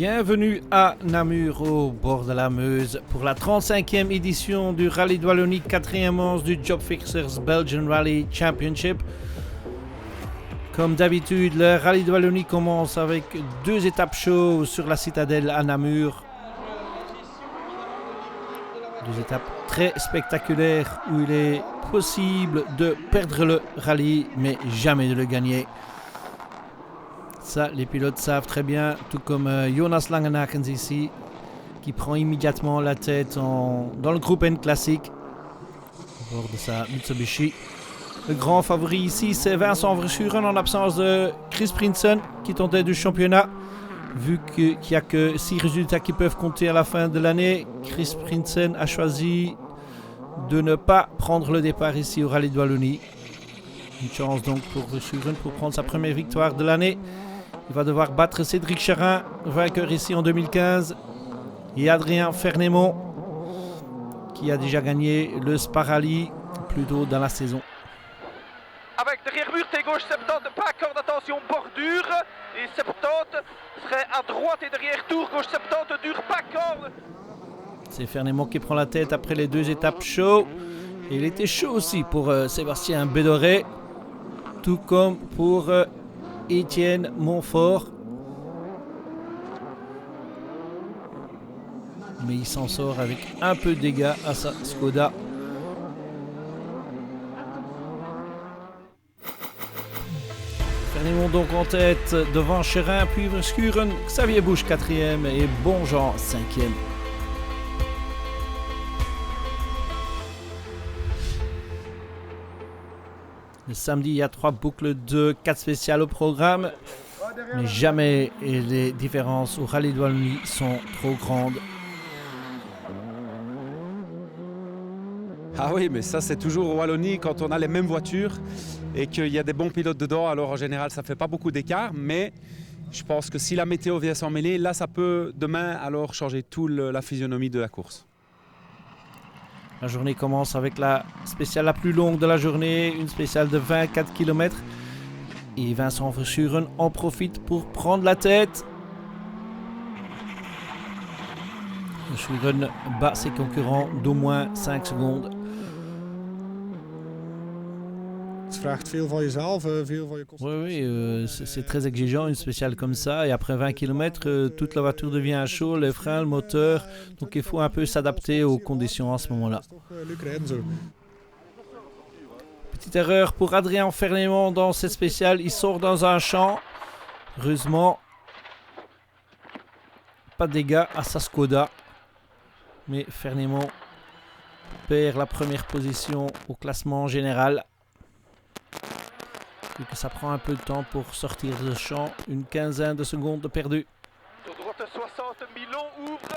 Bienvenue à Namur au bord de la Meuse pour la 35e édition du Rallye de Wallonie 4e manche du Job Fixers Belgian Rally Championship. Comme d'habitude, le Rallye de Wallonie commence avec 2 étapes chaudes sur la citadelle à Namur. 2 étapes très spectaculaires où il est possible de perdre le rallye mais jamais de le gagner. Ça, les pilotes savent très bien, tout comme Jonas Langenakens ici, qui prend immédiatement la tête dans le groupe N classique, au bord de sa Mitsubishi. Le grand favori ici, c'est Vincent Verschuren en absence de Chris Prinsen, qui est en tête du championnat. Vu qu'il n'y a que 6 résultats qui peuvent compter à la fin de l'année, Chris Prinsen a choisi de ne pas prendre le départ ici au Rallye de Wallonie. Une chance donc pour Verschuren pour prendre sa première victoire de l'année. Il va devoir battre Cédric Charin, vainqueur ici en 2015, et Adrien Fernémont, qui a déjà gagné le Spa Rally plus tôt dans la saison. Avec derrière mur, t'es gauche 70, pas accord d'attention, bordure, et 70 serait à droite et derrière tour, gauche 70, dur, pas accord. C'est Fernémont qui prend la tête après les 2 étapes chaudes. Et il était chaud aussi pour Sébastien Bédoré, tout comme pour Étienne Montfort. Mais il s'en sort avec un peu de dégâts à sa Skoda. Fernémont donc en tête devant Charin, puis Verschuren, Xavier Busch 4e et Bonjean 5e. Le samedi, il y a 3 boucles de 4 spéciales au programme, mais jamais les différences au Rallye de Wallonie sont trop grandes. Ah oui, mais ça c'est toujours au Wallonie quand on a les mêmes voitures et qu'il y a des bons pilotes dedans, alors en général ça fait pas beaucoup d'écart, mais je pense que si la météo vient s'en mêler, là ça peut demain alors changer toute la physionomie de la course. La journée commence avec la spéciale la plus longue de la journée, une spéciale de 24 km. Et Vincent Verschuren en profite pour prendre la tête. Verschuren bat ses concurrents d'au moins 5 secondes. Oui, c'est très exigeant une spéciale comme ça. Et après 20 km, toute la voiture devient à chaud, les freins, le moteur. Donc il faut un peu s'adapter aux conditions à ce moment-là. Petite erreur pour Adrien Fernémont dans cette spéciale. Il sort dans un champ. Heureusement, pas de dégâts à sa Skoda. Mais Fernémont perd la première position au classement général. Et que ça prend un peu de temps pour sortir de champ, une quinzaine de secondes perdues. Sur droite 60, Milon ouvre.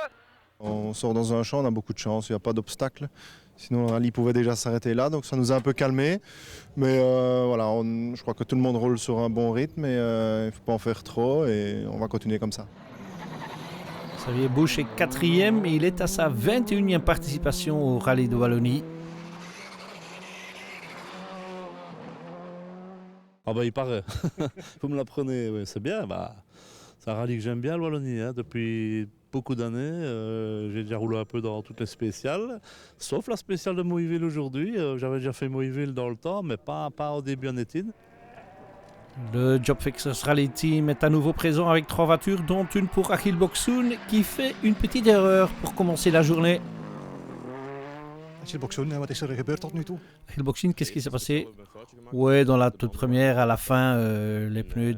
On sort dans un champ, on a beaucoup de chance, il n'y a pas d'obstacle. Sinon le rallye pouvait déjà s'arrêter là, donc ça nous a un peu calmé. Mais voilà, je crois que tout le monde roule sur un bon rythme et il ne faut pas en faire trop et on va continuer comme ça. Xavier Busch est 4e et il est à sa 21e participation au Rallye de Wallonie. Ah bah il paraît, vous me l'apprenez, oui, c'est bien, c'est un rallye que j'aime bien le Wallonie, depuis beaucoup d'années, j'ai déjà roulé un peu dans toutes les spéciales, sauf la spéciale de Moïville aujourd'hui, j'avais déjà fait Moïville dans le temps, mais pas au début en Étine. Le Job Fixers Rally Team est à nouveau présent avec 3 voitures, dont une pour Achille Boxoen qui fait une petite erreur pour commencer la journée. Achille Boxoen, wat is er gebeurd tot nu toe? Achille Boxoen, qu'est-ce qui s'est passé? Ouais, dans la toute première, à la fin, les pneus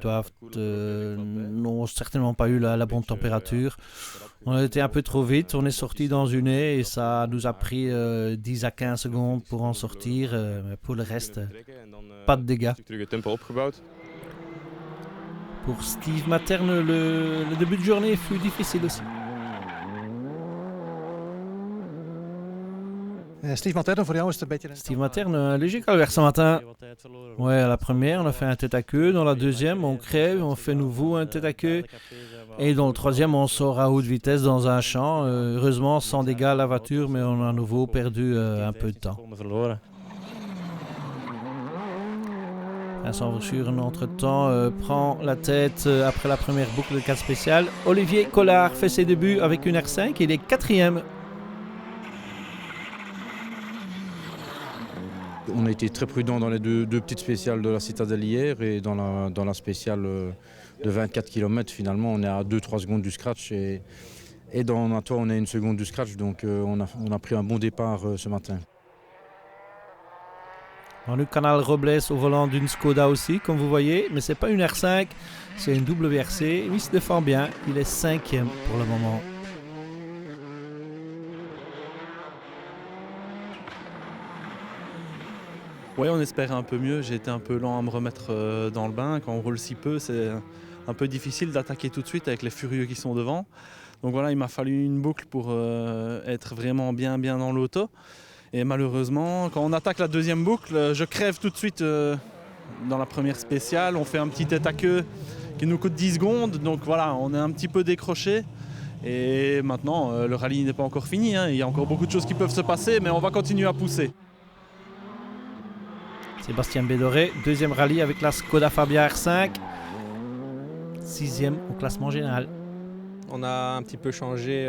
n'ont certainement pas eu la bonne température. On a été un peu trop vite, on est sorti dans une haie et ça nous a pris 10 à 15 secondes pour en sortir. Mais pour le reste, pas de dégâts. Pour Steve Materne, le début de journée fut difficile aussi. Steve Materne, voor jou is het een beetje... Steve Materne, un léger calvaire ce matin. Ouais, à la première, on a fait un tête à queue. Dans la deuxième, on crève, on fait nouveau un tête à queue. Et dans le troisième, on sort à haute vitesse dans un champ. Heureusement, sans dégâts à la voiture, mais on a à nouveau perdu un peu de temps. Vincent Verschuren, entre-temps, prend la tête après la première boucle de 4 spéciales. Olivier Collard fait ses débuts avec une R5. Il est 4e. On a été très prudent dans les deux petites spéciales de la Citadelle hier et dans la spéciale de 24 km, finalement, on est à 2-3 secondes du scratch et dans Natois, on est à 1 seconde du scratch, donc on a pris un bon départ ce matin. Manu Canal-Robles au volant d'une Skoda aussi, comme vous voyez, mais c'est pas une R5, c'est une WRC. Il se défend bien, il est 5e pour le moment. Oui, on espérait un peu mieux. J'ai été un peu lent à me remettre dans le bain. Quand on roule si peu, c'est un peu difficile d'attaquer tout de suite avec les furieux qui sont devant. Donc voilà, il m'a fallu une boucle pour être vraiment bien dans l'auto. Et malheureusement, quand on attaque la deuxième boucle, je crève tout de suite dans la première spéciale. On fait un petit tête à queue qui nous coûte 10 secondes. Donc voilà, on est un petit peu décroché. Et maintenant, le rallye n'est pas encore fini. Il y a encore beaucoup de choses qui peuvent se passer, mais on va continuer à pousser. Sébastien Bédoré, deuxième rallye avec la Skoda Fabia R5, 6e au classement général. On a un petit peu changé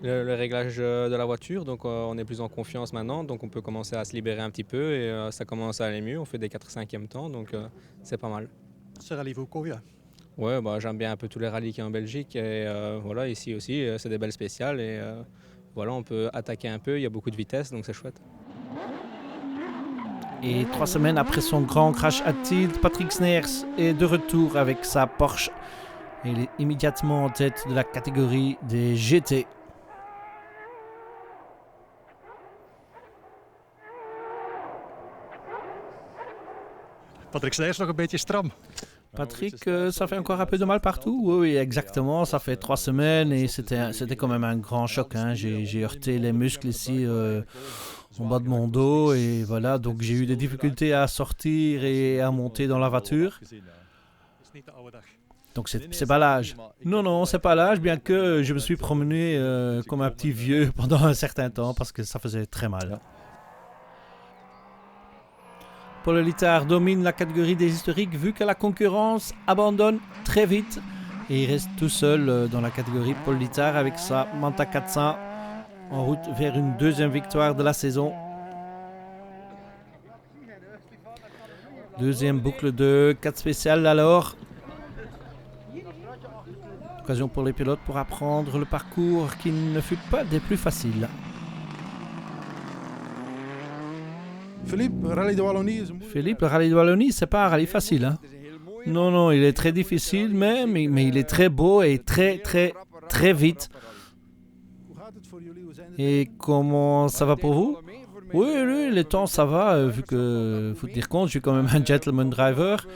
le réglage de la voiture, donc on est plus en confiance maintenant, donc on peut commencer à se libérer un petit peu et ça commence à aller mieux. On fait des 4-5e temps, donc c'est pas mal. Ce rallye vous convient? Ouais, j'aime bien un peu tous les rallyes qu'il y a en Belgique et voilà, ici aussi c'est des belles spéciales et voilà, on peut attaquer un peu, il y a beaucoup de vitesse, donc c'est chouette. Et 3 semaines après son grand crash à Tielt, Patrick Sneers est de retour avec sa Porsche. Et il est immédiatement en tête de la catégorie des GT. Patrick Sneers nog een beetje stram. Patrick, ça fait encore un peu de mal partout? Oui, exactement. Ça fait 3 semaines et c'était quand même un grand choc. J'ai heurté les muscles ici en bas de mon dos et voilà. Donc j'ai eu des difficultés à sortir et à monter dans la voiture. Donc c'est pas l'âge. Non, c'est pas l'âge, bien que je me suis promené comme un petit vieux pendant un certain temps parce que ça faisait très mal. Paul Littard domine la catégorie des historiques vu que la concurrence abandonne très vite et il reste tout seul dans la catégorie. Paul Littard avec sa Manta 400 en route vers une deuxième victoire de la saison. Deuxième boucle de 4 spéciales alors. Occasion pour les pilotes pour apprendre le parcours qui ne fut pas des plus faciles. Philippe, rallye de Wallonie. Philippe, le rallye de Wallonie, c'est pas un rallye facile. Non, il est très difficile, mais il est très beau et très vite. Et comment ça va pour vous? Oui, les temps ça va, vu que, faut tenir compte, je suis quand même un gentleman driver.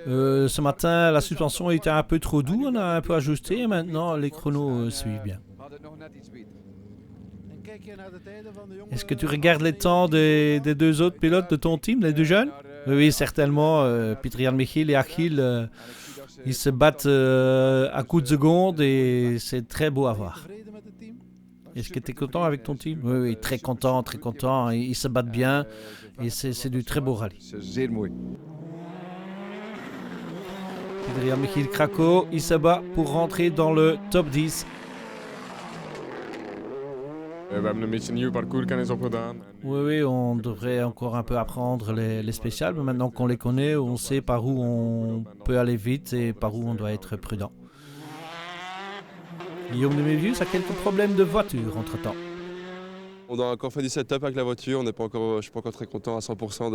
Ce matin, la suspension était un peu trop douce, on a un peu ajusté, et maintenant les chronos suivent bien. Est-ce que tu regardes les temps des deux autres pilotes de ton team, les deux jeunes? Oui, certainement. Pieter-Jan Michiel et Achille, ils se battent à coups de seconde et c'est très beau à voir. Est-ce que tu es content avec ton team? Oui, très content. Ils se battent bien et c'est du très beau rallye. Pieter-Jan Michiel Krakow, il se bat pour rentrer dans le top 10. Oui, on devrait encore un peu apprendre les spéciales, mais maintenant qu'on les connaît, on sait par où on peut aller vite et par où on doit être prudent. Guillaume de Mévius a quelques problèmes de voiture entre-temps. On doit encore faire du setup avec la voiture, je ne suis pas encore très content à 100%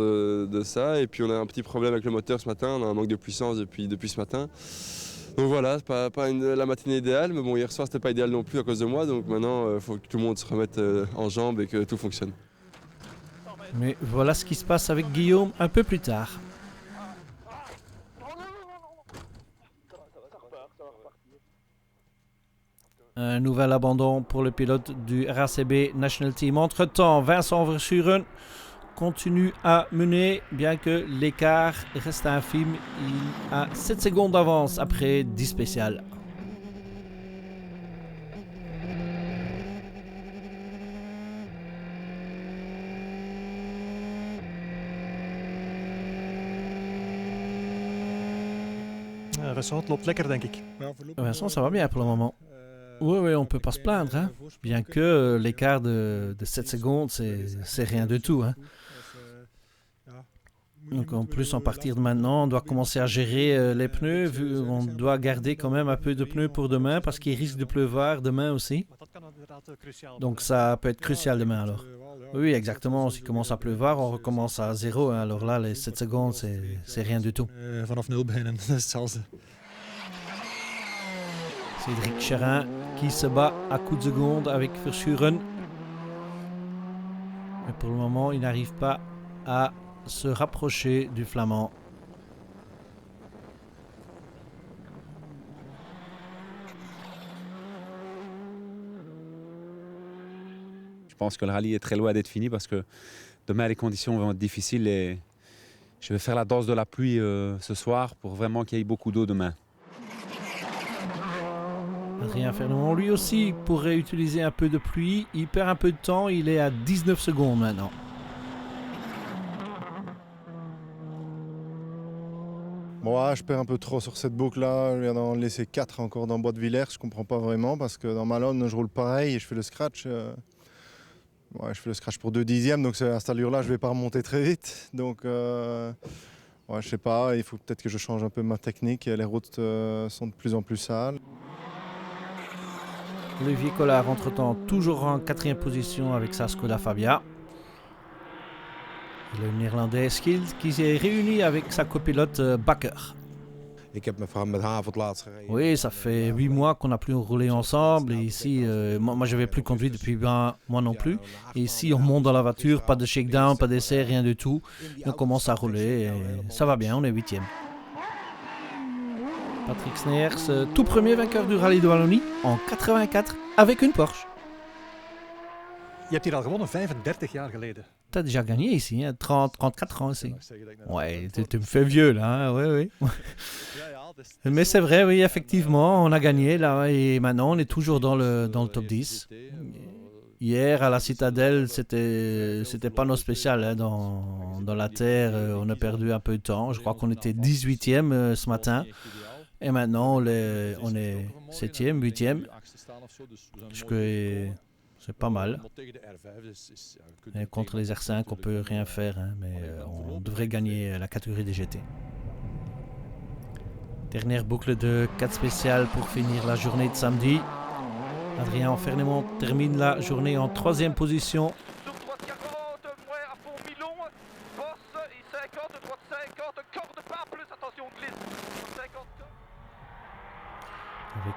de ça. Et puis on a un petit problème avec le moteur ce matin, on a un manque de puissance depuis ce matin. Donc voilà, c'est pas la matinée idéale, mais bon, hier soir c'était pas idéal non plus à cause de moi, donc maintenant il faut que tout le monde se remette en jambes et que tout fonctionne. Mais voilà ce qui se passe avec Guillaume un peu plus tard. Un nouvel abandon pour le pilote du RACB National Team. Entre-temps, Vincent Verschuren continue à mener, bien que l'écart reste infime. Il a 7 secondes d'avance après 10 spéciales. Vincent, het loopt lekker, denk ik. Vincent, ça va bien pour le moment. Oui, oui, on ne peut pas se plaindre. Hein. Bien que l'écart de 7 secondes, c'est rien du tout. Hein. Donc en plus, en partir de maintenant, on doit commencer à gérer les pneus. On doit garder quand même un peu de pneus pour demain parce qu'il risque de pleuvoir demain aussi. Donc ça peut être crucial demain alors. Oui, exactement. S'il commence à pleuvoir, on recommence à zéro. Hein. Alors là, les 7 secondes, c'est rien du tout. Vanaf 0 beginnen, dat is hetzelfde. Cédric Cherin qui se bat à coups de seconde avec Verschuren. Mais pour le moment, il n'arrive pas à se rapprocher du Flamand. Je pense que le rallye est très loin d'être fini parce que demain les conditions vont être difficiles et je vais faire la danse de la pluie ce soir pour vraiment qu'il y ait beaucoup d'eau demain. Adrien Fernand, lui aussi, pourrait utiliser un peu de pluie. Il perd un peu de temps, il est à 19 secondes maintenant. Bon, ouais, je perds un peu trop sur cette boucle-là. Je viens d'en laisser 4 encore dans Bois de Villers. Je comprends pas vraiment parce que dans Malone, je roule pareil et je fais le scratch. Ouais, je fais le scratch pour 2 dixièmes, donc à cette allure-là, je vais pas remonter très vite. Donc, ouais, je sais pas, il faut peut-être que je change un peu ma technique. Les routes sont de plus en plus sales. Olivier Collard, entre-temps, toujours en 4e position avec sa Skoda Fabia. Et le Néerlandais Skills qui s'est réuni avec sa copilote Bakker. Oui, ça fait 8 mois qu'on n'a plus roulé ensemble. Et ici, moi je n'avais plus conduit depuis un mois non plus. Et ici, on monte dans la voiture, pas de shakedown, pas d'essai, rien du tout. On commence à rouler et ça va bien, on est 8e. Patrick Sneers, tout premier vainqueur du Rallye de Wallonie en 84 avec une Porsche. Je hebt hier al gewonnen 35 jaar geleden. T'as déjà gagné ici, hein, 34 ans ici. Ouais, tu me fais vieux là, hein, oui, oui. Mais c'est vrai, oui, effectivement, on a gagné là et maintenant on est toujours dans le top 10. Hier à la Citadelle, c'était pas nos spécial hein, dans la terre, on a perdu un peu de temps. Je crois qu'on était 18e ce matin. Et maintenant, on est 7e, 8e. C'est pas mal. Et contre les R5, on peut rien faire, hein, mais on devrait gagner la catégorie des GT. Dernière boucle de 4 spéciales pour finir la journée de samedi. Adrien Fernemont termine la journée en 3e position.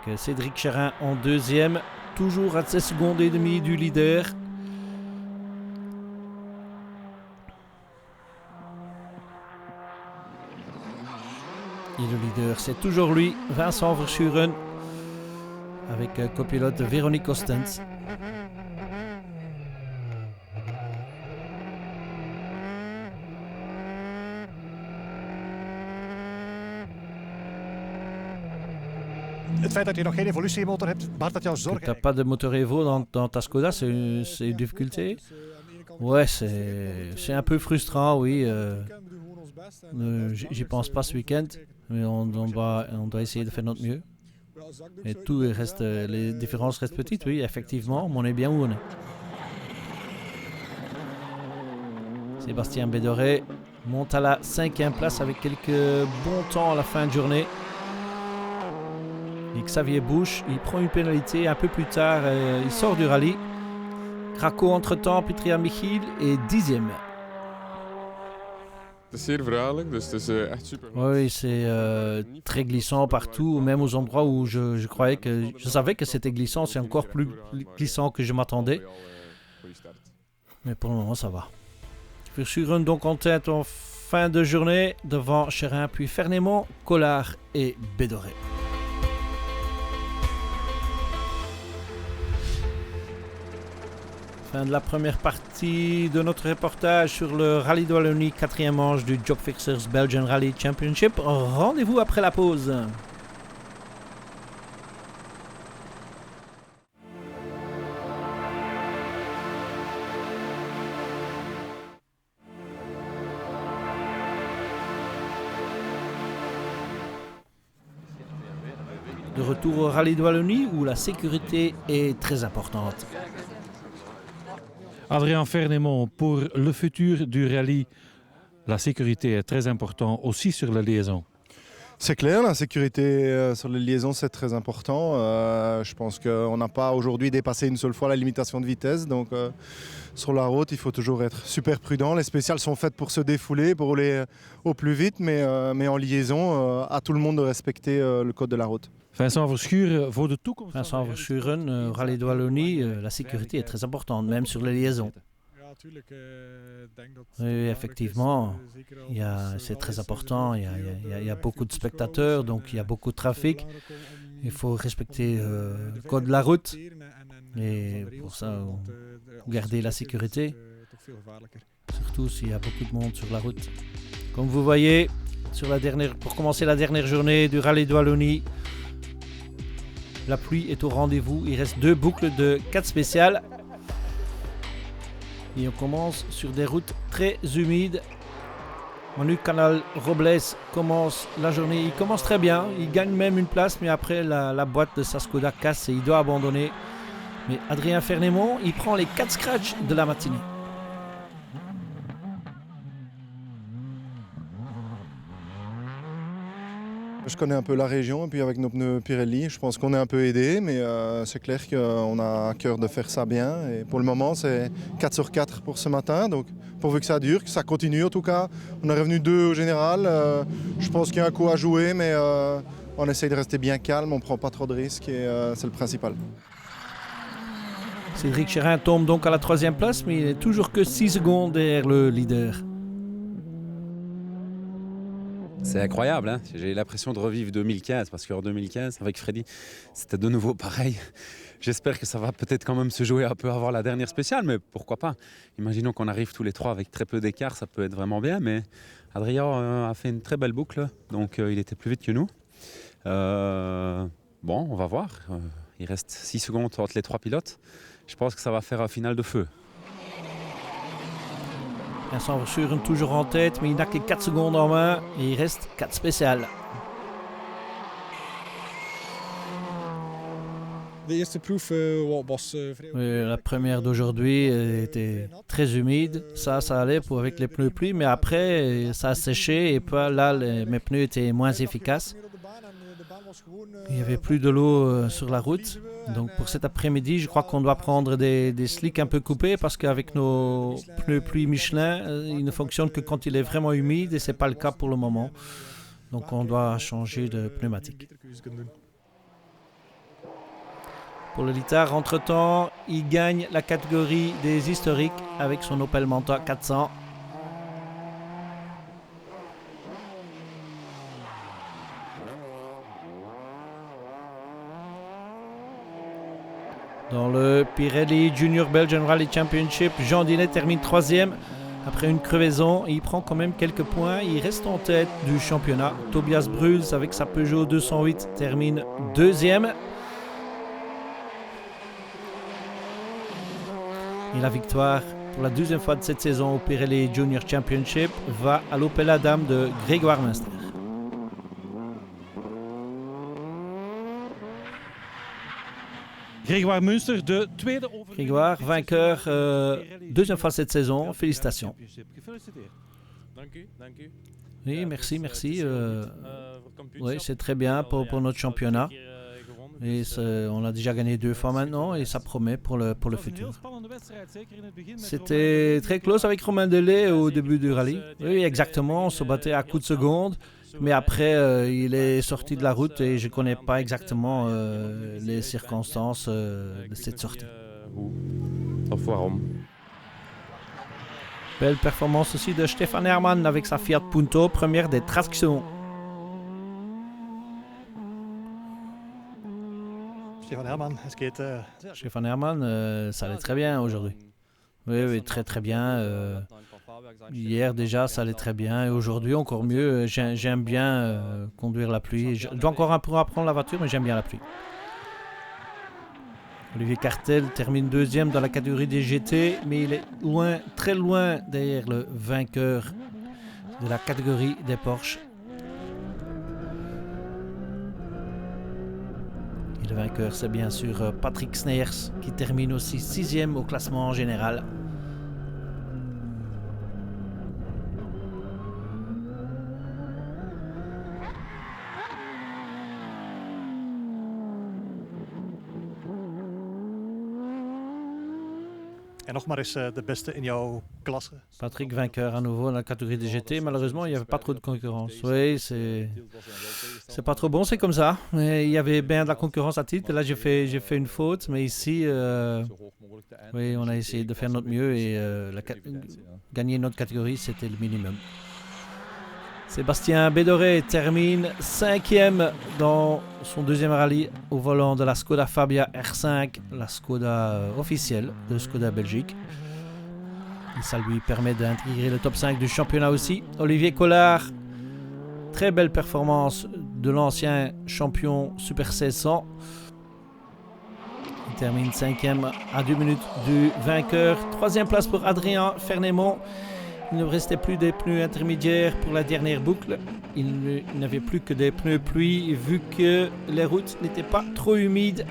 Avec Cédric Cherin en 2e, toujours à 16 secondes et demie du leader. Et le leader, c'est toujours lui, Vincent Verschuren, avec copilote Véronique Ostens. Het feit dat je nog geen evolutiemotor hebt, baart dat jou zorgen? Tu n'as pas de moteur Evo dans ta Skoda, c'est une difficulté. Ouais, c'est un peu frustrant, oui. J'y pense pas ce week-end, mais on doit essayer de faire notre mieux. Et tout reste, les différences restent petites, oui, effectivement, mais on est bien où on est. Sébastien Bédoré monte à la 5e place avec quelques bons temps à la fin de journée. Et Xavier Busch, il prend une pénalité un peu plus tard, il sort du rallye. Krakow entre-temps, Pitria Michiel est 10e. Oui, c'est très glissant partout, même aux endroits où je croyais que... Je savais que c'était glissant, c'est encore plus glissant que je m'attendais. Mais pour le moment, ça va. Verschuren donc en tête en fin de journée, devant Cherin, puis Fernemont, Collard et Bédoré. Fin de la première partie de notre reportage sur le Rallye de Wallonie, 4e manche du Job Fixers Belgian Rally Championship. Rendez-vous après la pause. retour au Rallye de Wallonie où la sécurité est très importante. Adrien Fernemont, pour le futur du rallye, la sécurité est très importante aussi sur la liaison. C'est clair, la sécurité sur les liaisons c'est très important. Je pense qu'on n'a pas aujourd'hui dépassé une seule fois la limitation de vitesse. Donc sur la route, il faut toujours être super prudent. Les spéciales sont faites pour se défouler, pour rouler au plus vite, mais en liaison, à tout le monde de respecter le code de la route. Vincent Verschuren, voor de toekomst. Vincent Verschuren, Rallye de Wallonie, la sécurité est très importante, même sur les liaisons. Oui, effectivement, c'est très important. Il y a beaucoup de spectateurs, donc il y a beaucoup de trafic. Il faut respecter le code de la route et pour ça, garder la sécurité, surtout s'il y a beaucoup de monde sur la route. Comme vous voyez, pour commencer la dernière journée du Rallye de Wallonie, la pluie est au rendez-vous. Il reste 2 boucles de 4 spéciales. Et on commence sur des routes très humides. Manu Canal-Robles commence la journée. Il commence très bien. Il gagne même une place. Mais après, la boîte de sa Skoda casse et il doit abandonner. Mais Adrien Fernemont, il prend les 4 scratchs de la matinée. Je connais un peu la région et puis avec nos pneus Pirelli, je pense qu'on est un peu aidé, mais c'est clair qu'on a à cœur de faire ça bien. Et pour le moment, c'est 4 sur 4 pour ce matin, donc pourvu que ça dure, que ça continue en tout cas. On est revenu 2 au général. Je pense qu'il y a un coup à jouer, mais on essaye de rester bien calme, on ne prend pas trop de risques et c'est le principal. Cédric Chérin tombe donc à la 3e place, mais il n'est toujours que 6 secondes derrière le leader. C'est incroyable, hein. J'ai l'impression de revivre 2015 parce qu'en 2015, avec Freddy, c'était de nouveau pareil. J'espère que ça va peut-être quand même se jouer un peu avant la dernière spéciale, mais pourquoi pas. Imaginons qu'on arrive tous les 3 avec très peu d'écart, ça peut être vraiment bien, mais Adrien a fait une très belle boucle, donc il était plus vite que nous. Bon, on va voir. Il reste 6 secondes entre les 3 pilotes. Je pense que ça va faire un final de feu. Vincent Verschuren toujours en tête, mais il n'a que 4 secondes en main et il reste 4 spéciales. La première d'aujourd'hui était très humide, ça allait avec les pneus pluie, mais après ça a séché et là mes pneus étaient moins efficaces. Il n'y avait plus de l'eau sur la route. Donc pour cet après-midi, je crois qu'on doit prendre des slicks un peu coupés parce qu'avec nos pneus pluie Michelin, ils ne fonctionnent que quand il est vraiment humide et ce n'est pas le cas pour le moment. Donc on doit changer de pneumatique. Pour le Littard, entre-temps, il gagne la catégorie des historiques avec son Opel Manta 400. Dans le Pirelli Junior Belgian Rally Championship, Jean Dinet termine 3e après une crevaison. Il prend quand même quelques points. Il reste en tête du championnat. Tobias Bruls avec sa Peugeot 208 termine 2e. Et la victoire pour la 12e fois de cette saison au Pirelli Junior Championship va à l'Opel Adam de Grégoire Munster. Grégoire Munster, Grégoire, vainqueur, 2e fois cette saison. Félicitations. Oui, merci. Oui, c'est très bien pour notre championnat. Et on a déjà gagné 2 fois maintenant et ça promet pour le futur. C'était très close avec Romain Delay au début du rallye. Oui, exactement. On se battait à coups de seconde. Mais après, il est sorti de la route et je ne connais pas exactement les circonstances de cette sortie. Belle performance aussi de Stefan Hermann avec sa Fiat Punto, première des tractions. Stefan Hermann, ça allait très bien aujourd'hui. Oui, très bien. Hier déjà, ça allait très bien. Et aujourd'hui, encore mieux. J'aime bien conduire la pluie. Je dois encore un peu apprendre la voiture, mais j'aime bien la pluie. Olivier Cartel termine 2e dans la catégorie des GT, mais il est très loin derrière le vainqueur de la catégorie des Porsche. le vainqueur, c'est bien sûr Patrick Sneyers qui termine aussi 6e au classement général. En nog maar eens de beste in jouw klasse. Patrick vainqueur à nouveau dans la catégorie de GT. Malheureusement, il n'y avait pas trop de concurrence. Oui, c'est pas trop bon, c'est comme ça. Mais il y avait bien de la concurrence à titre. Là, j'ai fait une faute, mais ici, oui, on a essayé de faire notre mieux et gagner notre catégorie, c'était le minimum. Sébastien Bédoré termine 5e dans son deuxième rallye au volant de la Skoda Fabia R5, la Skoda officielle de Skoda Belgique. Et ça lui permet d'intégrer le top 5 du championnat aussi. Olivier Collard, très belle performance de l'ancien champion Super 1600. Il termine 5e à 2 minutes du vainqueur. 3e place pour Adrien Fernémont. Il ne restait plus des pneus intermédiaires pour la dernière boucle. Il n'avait plus que des pneus pluie vu que les routes n'étaient pas trop humides.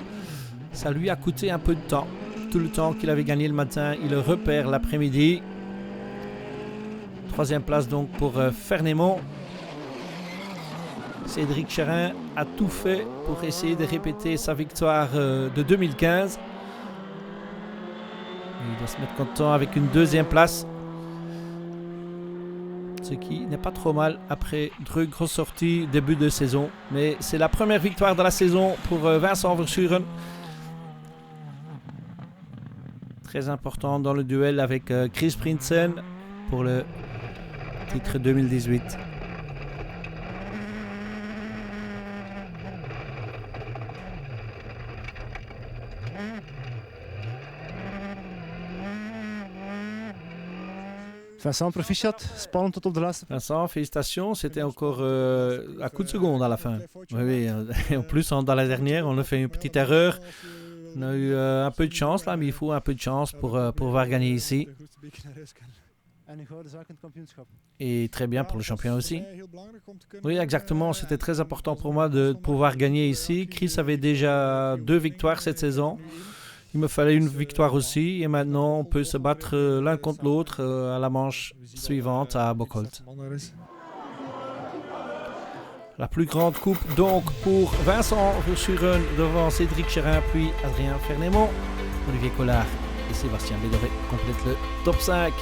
Ça lui a coûté un peu de temps. Tout le temps qu'il avait gagné le matin, il le repère l'après-midi. 3e place donc pour Fernémont. Cédric Chérin a tout fait pour essayer de répéter sa victoire de 2015. Il doit se mettre content avec une 2e place. Ce qui n'est pas trop mal après 2 grosses sorties début de saison. Mais c'est la première victoire de la saison pour Vincent Verschuren. Très important dans le duel avec Chris Prinsen pour le titre 2018. Vincent, proficiat. Spannend tot op de laatste. Vincent, félicitations. C'était encore à coup de seconde à la fin. Oui, et en plus, dans la dernière, on a fait une petite erreur. On a eu un peu de chance là, mais il faut un peu de chance pour pouvoir gagner ici. Et très bien pour le champion aussi. Oui, exactement. C'était très important pour moi de pouvoir gagner ici. Chris avait déjà 2 victoires cette saison. Il me fallait une victoire aussi. Et maintenant, on peut se battre l'un contre l'autre à la manche suivante à Bocholt. La plus grande coupe donc pour Vincent Verschuren devant Cédric Chérin, puis Adrien Fernémont. Olivier Collard et Sébastien Bédoré complètent le top 5.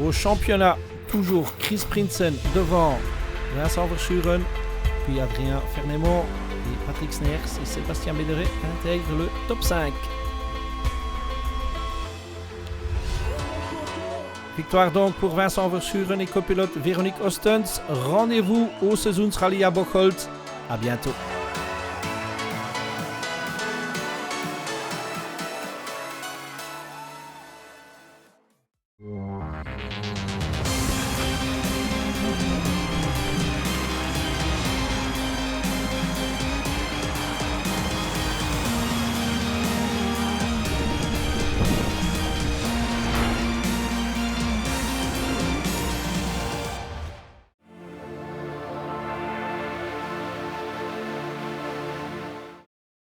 Au championnat, toujours Chris Prinsen devant Vincent Verschuren, puis Adrien Fernémont et Patrick Sneyers et Sébastien Bédoré intègrent le top 5. Victoire donc pour Vincent Verschuren et copilote Véronique Ostens. Rendez-vous au Seizoensrally à Bocholt. À bientôt.